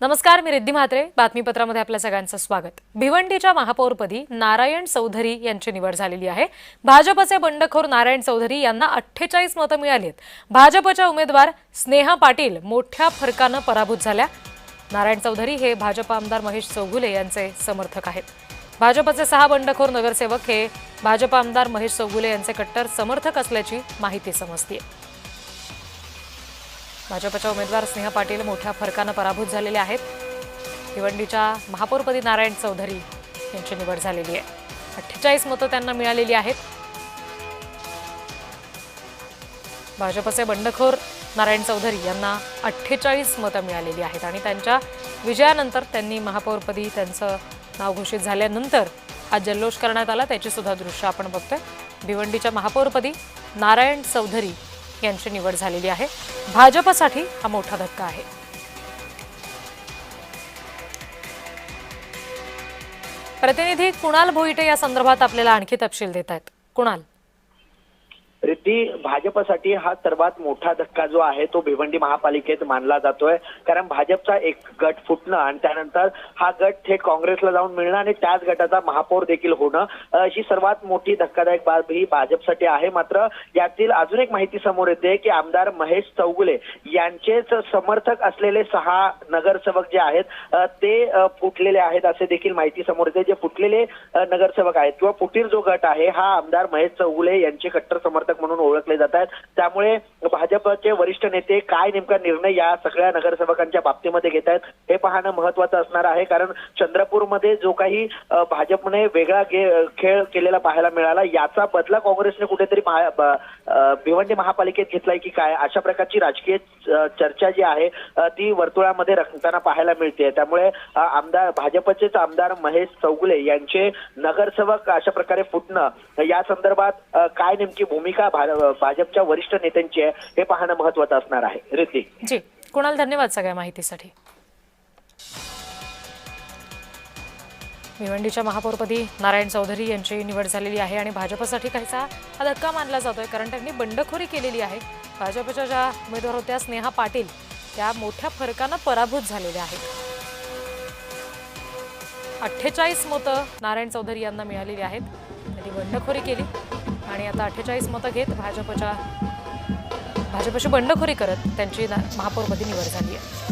नमस्कार, मी रिद्धी म्हात्रे. बातमीपत्रामध्ये आपल्या सगळ्यांचं स्वागत. भिवंडीच्या महापौरपदी नारायण चौधरी यांची निवड झालेली आहे. भाजपचे बंडखोर नारायण चौधरी यांना 48 मतं मिळाली आहेत. भाजपच्या उमेदवार स्नेहा पाटील मोठ्या फरकानं पराभूत झाल्या. नारायण चौधरी हे भाजप आमदार महेश चौगुले यांचे समर्थक आहेत. भाजपचे 6 बंडखोर नगरसेवक हे भाजप आमदार महेश चौगुले यांचे कट्टर समर्थक असल्याची माहिती समजते. भाजपच्या उमेदवार स्नेहा पाटील मोठ्या फरकानं पराभूत झालेले आहेत. भिवंडीच्या महापौरपदी नारायण चौधरी यांची निवड झालेली आहे. 48 मतं त्यांना मिळालेली आहेत. भाजपचे बंडखोर नारायण चौधरी यांना 48 मतं मिळालेली आहेत आणि त्यांच्या विजयानंतर त्यांनी महापौरपदी त्यांचं नाव घोषित झाल्यानंतर हा जल्लोष करण्यात आला. त्याची सुद्धा दृश्य आपण बघतोय. भिवंडीच्या महापौरपदी नारायण चौधरी यांची निवड झालेली आहे. भाजपसाठी हा मोठा धक्का आहे. प्रतिनिधी कुणाल भोईटे या संदर्भात आपल्याला आणखी तपशील देत आहेत. कुणाल, रिद्धी, भाजपसाठी हा सर्वात मोठा धक्का जो आहे तो भिवंडी महापालिकेत मानला जातोय. कारण भाजपचा एक गट फुटणं आणि त्यानंतर हा गट थेट काँग्रेसला जाऊन मिळणं आणि त्याच गटाचा महापौर देखील होणं, अशी सर्वात मोठी धक्कादायक बाब ही भाजपसाठी आहे. मात्र यातील अजून एक माहिती समोर येते की आमदार महेश चौगुले यांचेच समर्थक असलेले 6 नगरसेवक जे आहेत ते फुटलेले आहेत असे देखील माहिती समोर येते. जे फुटलेले नगरसेवक आहेत किंवा फुटीर जो गट आहे हा आमदार महेश चौगुले यांचे कट्टर समर्थक म्हणून ओळखले जातात. त्यामुळे भाजपचे वरिष्ठ नेते काय नेमका निर्णय या सगळ्या नगरसेवकांच्या बाबतीमध्ये घेत आहेत हे पाहणं महत्त्वाचं असणार आहे. कारण चंद्रपूरमध्ये जो काही भाजपने वेगळा खेळ केलेला पाहायला मिळाला, याचा बदला काँग्रेसने कुठेतरी भिवंडी महापालिकेत घेतलाय की काय, अशा प्रकारची राजकीय चर्चा जी आहे ती वर्तुळामध्ये रंगताना पाहायला मिळते. त्यामुळे भाजपचेच आमदार महेश चौगुले यांचे नगरसेवक अशा प्रकारे फुटणं, या संदर्भात काय नेमकी भूमिका भाजपच्या वरिष्ठ नेत्यांची आहे हे पाहणं महत्त्वाचं असणार आहे. रिद्धी जी, कुणाल, धन्यवाद सगळ्या माहितीसाठी. भिवंडीच्या महापौरपदी नारायण चौधरी यांची निवड झालेली आहे आणि भाजपसाठी काहीसा हा धक्का मानला जातोय. कारण त्यांनी बंडखोरी केलेली आहे. भाजपच्या ज्या उमेदवार होत्या स्नेहा पाटील त्या मोठ्या फरकानं पराभूत झालेल्या आहेत. 48 मतं नारायण चौधरी यांना मिळालेली आहेत. त्यांनी बंडखोरी केली आणि आता 48 मतं घेत भाजपची बंडखोरी करत त्यांची महापौरपदी निवड झाली आहे.